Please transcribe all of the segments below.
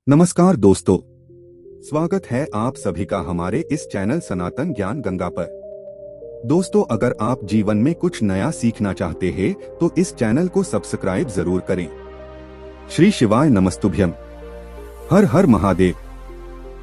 नमस्कार दोस्तों, स्वागत है आप सभी का हमारे इस चैनल सनातन ज्ञान गंगा पर। दोस्तों, अगर आप जीवन में कुछ नया सीखना चाहते हैं तो इस चैनल को सब्सक्राइब जरूर करें। श्री शिवाय नमस्तुभ्यम। हर हर महादेव।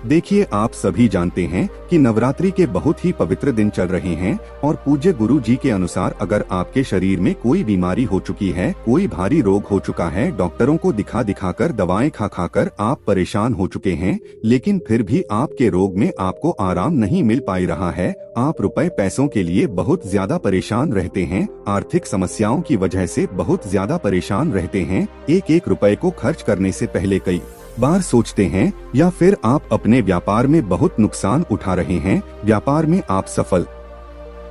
देखिए, आप सभी जानते हैं कि नवरात्रि के बहुत ही पवित्र दिन चल रहे हैं और पूज्य गुरु जी के अनुसार अगर आपके शरीर में कोई बीमारी हो चुकी है, कोई भारी रोग हो चुका है, डॉक्टरों को दिखा कर दवाएं खा कर आप परेशान हो चुके हैं, लेकिन फिर भी आपके रोग में आपको आराम नहीं मिल पा रहा है, आप रुपए पैसों के लिए बहुत ज्यादा परेशान रहते हैं, आर्थिक समस्याओं की वजह से बहुत ज्यादा परेशान रहते हैं, एक एक रुपए को खर्च करने से पहले कई बार सोचते हैं, या फिर आप अपने व्यापार में बहुत नुकसान उठा रहे हैं, व्यापार में आप सफल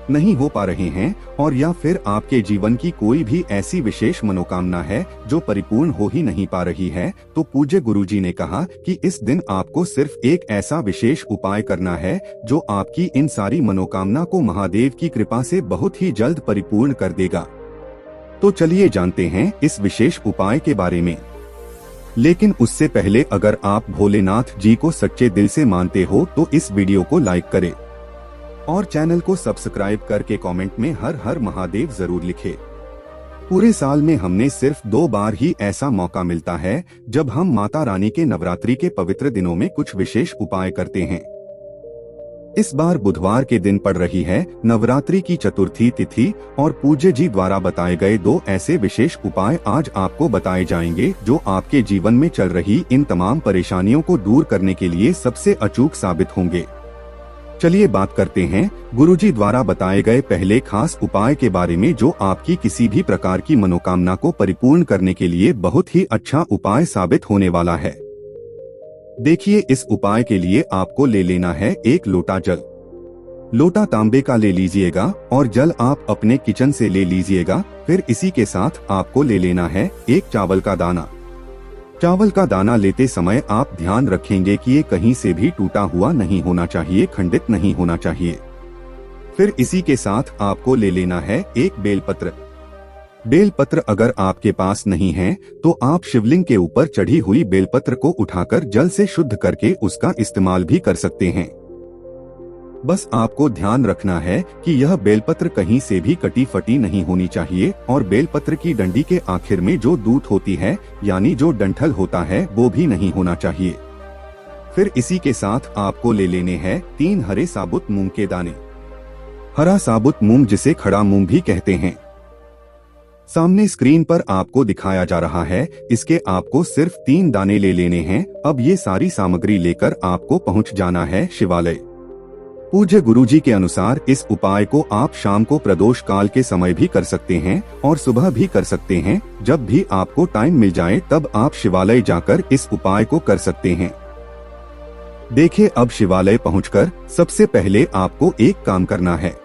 नहीं हो पा रहे हैं, और या फिर आपके जीवन की कोई भी ऐसी विशेष मनोकामना है जो परिपूर्ण हो ही नहीं पा रही है, तो पूज्य गुरुजी ने कहा कि इस दिन आपको सिर्फ एक ऐसा विशेष उपाय करना है जो आपकी इन सारी मनोकामना को महादेव की कृपा से बहुत ही जल्द परिपूर्ण कर देगा। तो चलिए जानते हैं इस विशेष उपाय के बारे में। लेकिन उससे पहले अगर आप भोलेनाथ जी को सच्चे दिल से मानते हो तो इस वीडियो को लाइक करें और चैनल को सब्सक्राइब करके कमेंट में हर हर महादेव जरूर लिखें। पूरे साल में हमने सिर्फ 2 बार ही ऐसा मौका मिलता है जब हम माता रानी के नवरात्रि के पवित्र दिनों में कुछ विशेष उपाय करते हैं। इस बार बुधवार के दिन पड़ रही है नवरात्रि की चतुर्थी तिथि और पूज्य जी द्वारा बताए गए 2 ऐसे विशेष उपाय आज आपको बताए जाएंगे जो आपके जीवन में चल रही इन तमाम परेशानियों को दूर करने के लिए सबसे अचूक साबित होंगे। चलिए बात करते हैं गुरुजी द्वारा बताए गए पहले खास उपाय के बारे में जो आपकी किसी भी प्रकार की मनोकामना को परिपूर्ण करने के लिए बहुत ही अच्छा उपाय साबित होने वाला है। देखिए, इस उपाय के लिए आपको ले लेना है 1 लोटा जल। लोटा तांबे का ले लीजिएगा और जल आप अपने किचन से ले लीजिएगा। फिर इसी के साथ आपको ले लेना है 1 चावल का दाना। चावल का दाना लेते समय आप ध्यान रखेंगे कि ये कहीं से भी टूटा हुआ नहीं होना चाहिए, खंडित नहीं होना चाहिए। फिर इसी के साथ आपको ले लेना है 1 बेलपत्र। बेलपत्र अगर आपके पास नहीं है तो आप शिवलिंग के ऊपर चढ़ी हुई बेलपत्र को उठाकर जल से शुद्ध करके उसका इस्तेमाल भी कर सकते हैं। बस आपको ध्यान रखना है कि यह बेलपत्र कहीं से भी कटी फटी नहीं होनी चाहिए और बेलपत्र की डंडी के आखिर में जो दूत होती है यानी जो डंठल होता है वो भी नहीं होना चाहिए। फिर इसी के साथ आपको ले लेने हैं 3 हरे साबुत मूंग के दाने। हरा साबुत मूंग जिसे खड़ा मूंग भी कहते हैं, सामने स्क्रीन पर आपको दिखाया जा रहा है। इसके आपको सिर्फ 3 दाने ले लेने हैं। अब ये सारी सामग्री लेकर आपको पहुंच जाना है शिवालय। पूज्य गुरुजी के अनुसार इस उपाय को आप शाम को प्रदोष काल के समय भी कर सकते हैं और सुबह भी कर सकते हैं। जब भी आपको टाइम मिल जाए तब आप शिवालय जाकर इस उपाय को कर सकते हैं। देखिए, अब शिवालय पहुंचकर सबसे पहले आपको एक काम करना है।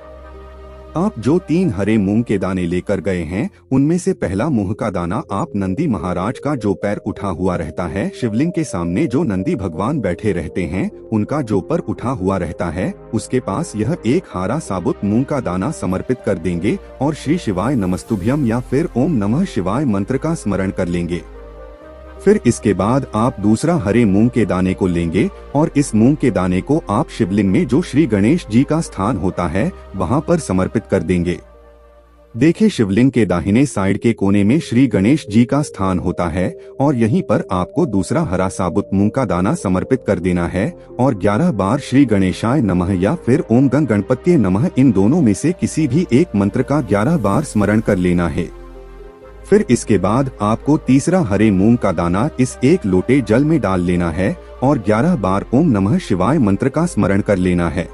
आप जो 3 हरे मूंग के दाने लेकर गए हैं उनमें से पहला मूंग का दाना आप नंदी महाराज का जो पैर उठा हुआ रहता है, शिवलिंग के सामने जो नंदी भगवान बैठे रहते हैं उनका जो पर उठा हुआ रहता है, उसके पास यह 1 हारा साबुत मूंग का दाना समर्पित कर देंगे और श्री शिवाय नमस्तुभ्यम या फिर ओम नमः शिवाय मंत्र का स्मरण कर लेंगे। फिर इसके बाद आप दूसरा हरे मूंग के दाने को लेंगे और इस मूंग के दाने को आप शिवलिंग में जो श्री गणेश जी का स्थान होता है वहां पर समर्पित कर देंगे। देखिए, शिवलिंग के दाहिने साइड के कोने में श्री गणेश जी का स्थान होता है और यहीं पर आपको दूसरा हरा साबुत मूंग का दाना समर्पित कर देना है और 11 बार श्री गणेशाय नमः या फिर ओम गण गणपत्ये नमः इन दोनों में से किसी भी एक मंत्र का 11 बार स्मरण कर लेना है। फिर इसके बाद आपको तीसरा हरे मूंग का दाना इस 1 लोटे जल में डाल लेना है और 11 बार ओम नमः शिवाय मंत्र का स्मरण कर लेना है।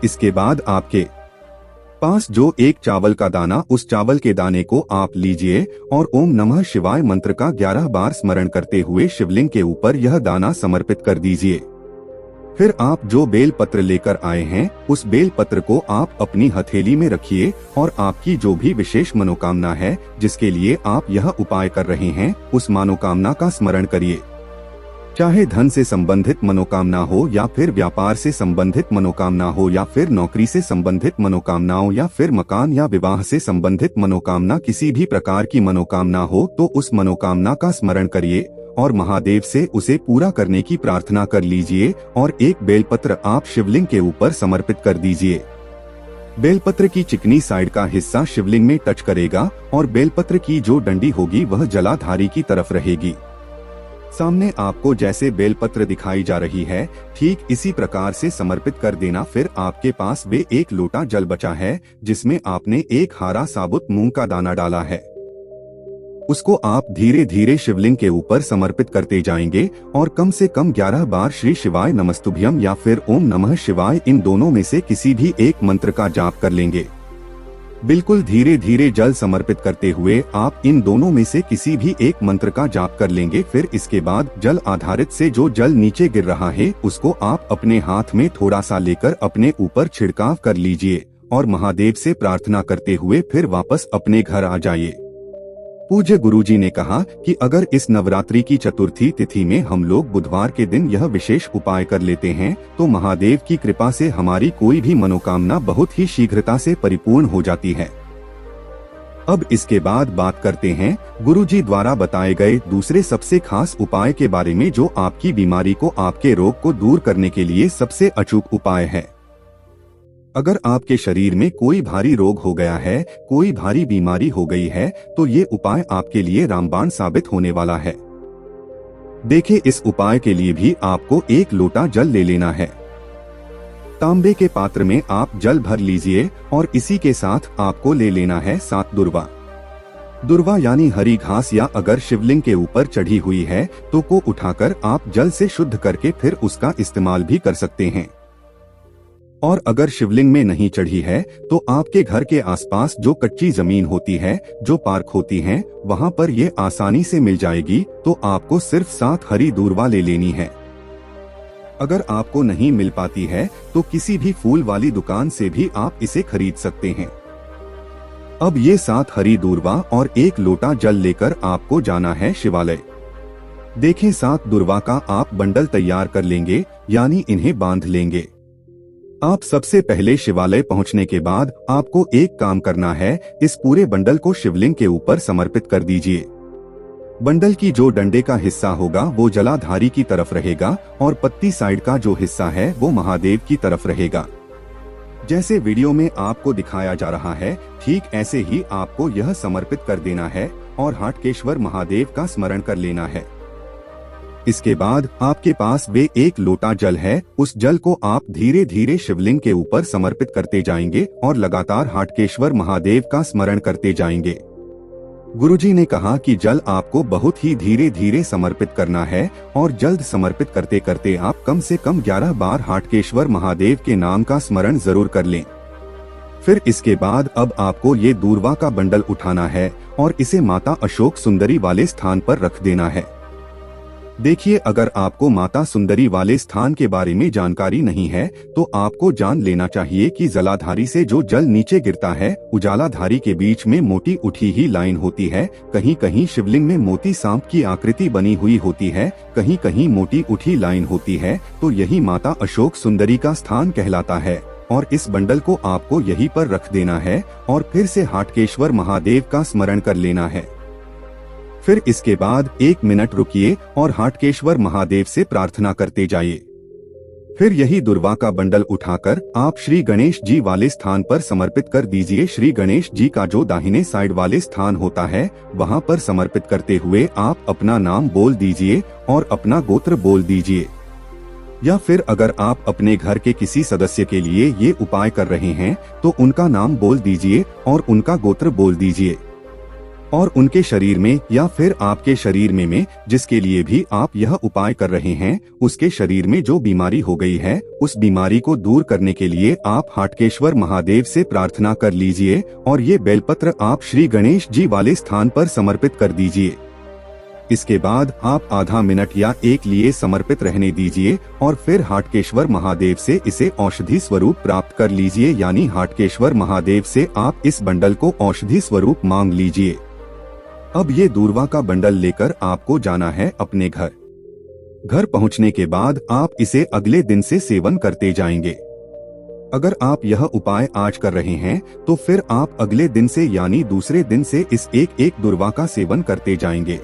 इसके बाद आपके पास जो 1 चावल का दाना, उस चावल के दाने को आप लीजिए और ओम नमः शिवाय मंत्र का 11 बार स्मरण करते हुए शिवलिंग के ऊपर यह दाना समर्पित कर दीजिए। फिर आप जो बेल पत्र लेकर आए हैं उस बेल पत्र को आप अपनी हथेली में रखिए और आपकी जो भी विशेष मनोकामना है जिसके लिए आप यह उपाय कर रहे हैं उस मनोकामना का स्मरण करिए। चाहे धन से संबंधित मनोकामना हो या फिर व्यापार से संबंधित मनोकामना हो या फिर नौकरी से संबंधित मनोकामनाओं या फिर मकान या विवाह से संबंधित मनोकामना, किसी भी प्रकार की मनोकामना हो तो उस मनोकामना का स्मरण करिए और महादेव से उसे पूरा करने की प्रार्थना कर लीजिए और एक बेलपत्र आप शिवलिंग के ऊपर समर्पित कर दीजिए। बेलपत्र की चिकनी साइड का हिस्सा शिवलिंग में टच करेगा और बेलपत्र की जो डंडी होगी वह जलाधारी की तरफ रहेगी। सामने आपको जैसे बेलपत्र दिखाई जा रही है ठीक इसी प्रकार से समर्पित कर देना। फिर आपके पास वे एक लोटा जल बचा है जिसमें आपने एक हारा साबुत मूंग का दाना डाला है। उसको आप धीरे धीरे शिवलिंग के ऊपर समर्पित करते जाएंगे और कम से कम 11 बार श्री शिवाय नमस्तुभ्यम या फिर ओम नमः शिवाय इन दोनों में से किसी भी एक मंत्र का जाप कर लेंगे। बिल्कुल धीरे धीरे जल समर्पित करते हुए आप इन दोनों में से किसी भी एक मंत्र का जाप कर लेंगे। फिर इसके बाद जल आधारित से जो जल नीचे गिर रहा है उसको आप अपने हाथ में थोड़ा सा लेकर अपने ऊपर छिड़काव कर लीजिए और महादेव से प्रार्थना करते हुए फिर वापस अपने घर आ जाइए। पूज्य गुरुजी ने कहा कि अगर इस नवरात्रि की चतुर्थी तिथि में हम लोग बुधवार के दिन यह विशेष उपाय कर लेते हैं तो महादेव की कृपा से हमारी कोई भी मनोकामना बहुत ही शीघ्रता से परिपूर्ण हो जाती है। अब इसके बाद बात करते हैं गुरुजी द्वारा बताए गए दूसरे सबसे खास उपाय के बारे में, जो आपकी बीमारी को, आपके रोग को दूर करने के लिए सबसे अचूक उपाय है। अगर आपके शरीर में कोई भारी रोग हो गया है, कोई भारी बीमारी हो गई है, तो ये उपाय आपके लिए रामबाण साबित होने वाला है। देखिए, इस उपाय के लिए भी आपको एक लोटा जल ले लेना है। तांबे के पात्र में आप जल भर लीजिए और इसी के साथ आपको ले लेना है 7 दुर्वा। दुर्वा यानी हरी घास, या अगर शिवलिंग के ऊपर चढ़ी हुई है तो को उठाकर आप जल से शुद्ध करके फिर उसका इस्तेमाल भी कर सकते हैं। और अगर शिवलिंग में नहीं चढ़ी है तो आपके घर के आसपास जो कच्ची जमीन होती है, जो पार्क होती हैं, वहां पर ये आसानी से मिल जाएगी। तो आपको सिर्फ 7 हरी दूर्वा ले लेनी है। अगर आपको नहीं मिल पाती है तो किसी भी फूल वाली दुकान से भी आप इसे खरीद सकते हैं। अब ये 7 हरी दूर्वा और एक लोटा जल लेकर आपको जाना है शिवालय। देखें, 7 दूर्वा का आप बंडल तैयार कर लेंगे, यानी इन्हें बांध लेंगे। आप सबसे पहले शिवालय पहुंचने के बाद आपको एक काम करना है, इस पूरे बंडल को शिवलिंग के ऊपर समर्पित कर दीजिए। बंडल की जो डंडे का हिस्सा होगा वो जलाधारी की तरफ रहेगा और पत्ती साइड का जो हिस्सा है वो महादेव की तरफ रहेगा। जैसे वीडियो में आपको दिखाया जा रहा है ठीक ऐसे ही आपको यह समर्पित कर देना है और हाटकेश्वर महादेव का स्मरण कर लेना है। इसके बाद आपके पास वे एक लोटा जल है, उस जल को आप धीरे धीरे शिवलिंग के ऊपर समर्पित करते जाएंगे और लगातार हाटकेश्वर महादेव का स्मरण करते जाएंगे। गुरुजी ने कहा कि जल आपको बहुत ही धीरे धीरे समर्पित करना है और जल्द समर्पित करते करते आप कम से कम 11 बार हाटकेश्वर महादेव के नाम का स्मरण जरूर कर लें। फिर इसके बाद अब आपको ये दूर्वा का बंडल उठाना है और इसे माता अशोक सुंदरी वाले स्थान पर रख देना है। देखिए, अगर आपको माता सुंदरी वाले स्थान के बारे में जानकारी नहीं है तो आपको जान लेना चाहिए कि जलाधारी से जो जल नीचे गिरता है, उजालाधारी के बीच में मोटी उठी ही लाइन होती है। कहीं कहीं शिवलिंग में मोती सांप की आकृति बनी हुई होती है, कहीं कहीं मोटी उठी लाइन होती है, तो यही माता अशोक सुंदरी का स्थान कहलाता है। और इस बंडल को आपको यहीं पर रख देना है और फिर से हाटकेश्वर महादेव का स्मरण कर लेना है। फिर इसके बाद 1 मिनट रुकिए और हाटकेश्वर महादेव से प्रार्थना करते जाइए। फिर यही दुर्वा का बंडल उठाकर आप श्री गणेश जी वाले स्थान पर समर्पित कर दीजिए। श्री गणेश जी का जो दाहिने साइड वाले स्थान होता है वहां पर समर्पित करते हुए आप अपना नाम बोल दीजिए और अपना गोत्र बोल दीजिए। या फिर अगर आप अपने घर के किसी सदस्य के लिए ये उपाय कर रहे हैं तो उनका नाम बोल दीजिए और उनका गोत्र बोल दीजिए। और उनके शरीर में या फिर आपके शरीर में जिसके लिए भी आप यह उपाय कर रहे हैं, उसके शरीर में जो बीमारी हो गई है उस बीमारी को दूर करने के लिए आप हाटकेश्वर महादेव से प्रार्थना कर लीजिए और ये बेलपत्र आप श्री गणेश जी वाले स्थान पर समर्पित कर दीजिए। इसके बाद आप आधा मिनट या 1 लिए समर्पित रहने दीजिए और फिर हाटकेश्वर महादेव से इसे औषधि स्वरूप प्राप्त कर लीजिए, यानी हाटकेश्वर महादेव से आप इस बंडल को औषधि स्वरूप मांग लीजिए। अब ये दूर्वा का बंडल लेकर आपको जाना है अपने घर। घर पहुंचने के बाद आप इसे अगले दिन से सेवन करते जाएंगे। अगर आप यह उपाय आज कर रहे हैं तो फिर आप अगले दिन से यानी दूसरे दिन से इस एक दूर्वा का सेवन करते जाएंगे।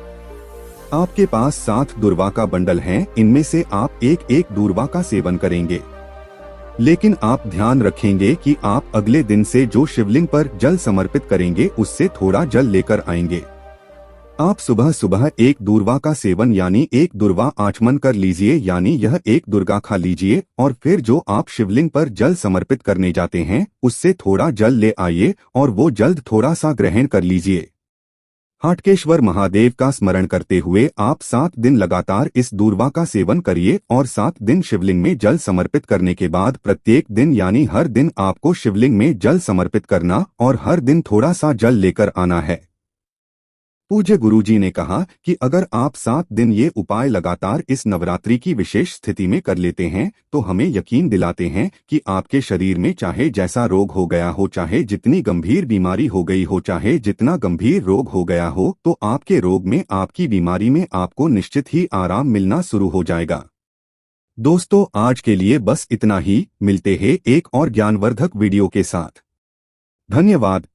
आपके पास 7 दूर्वा का बंडल हैं, इनमें से आप एक एक दूर्वा का सेवन करेंगे। लेकिन आप ध्यान रखेंगे कि आप अगले दिन से जो शिवलिंग पर जल समर्पित करेंगे उससे थोड़ा जल लेकर आएंगे। आप सुबह सुबह एक दूर्वा का सेवन यानी एक दूर्वा आचमन कर लीजिए, यानी यह एक दुर्गा खा लीजिए और फिर जो आप शिवलिंग पर जल समर्पित करने जाते हैं उससे थोड़ा जल ले आइए और वो जल्द थोड़ा सा ग्रहण कर लीजिए। हाटकेश्वर महादेव का स्मरण करते हुए आप 7 दिन लगातार इस दूर्वा का सेवन करिए और 7 दिन शिवलिंग में जल समर्पित करने के बाद प्रत्येक दिन यानी हर दिन आपको शिवलिंग में जल समर्पित करना और हर दिन थोड़ा सा जल लेकर आना है। पूज्य गुरुजी ने कहा कि अगर आप 7 दिन ये उपाय लगातार इस नवरात्रि की विशेष स्थिति में कर लेते हैं तो हमें यकीन दिलाते हैं कि आपके शरीर में चाहे जैसा रोग हो गया हो, चाहे जितनी गंभीर बीमारी हो गई हो, चाहे जितना गंभीर रोग हो गया हो, तो आपके रोग में, आपकी बीमारी में आपको निश्चित ही आराम मिलना शुरू हो जाएगा। दोस्तों, आज के लिए बस इतना ही। मिलते हैं एक और ज्ञानवर्धक वीडियो के साथ। धन्यवाद।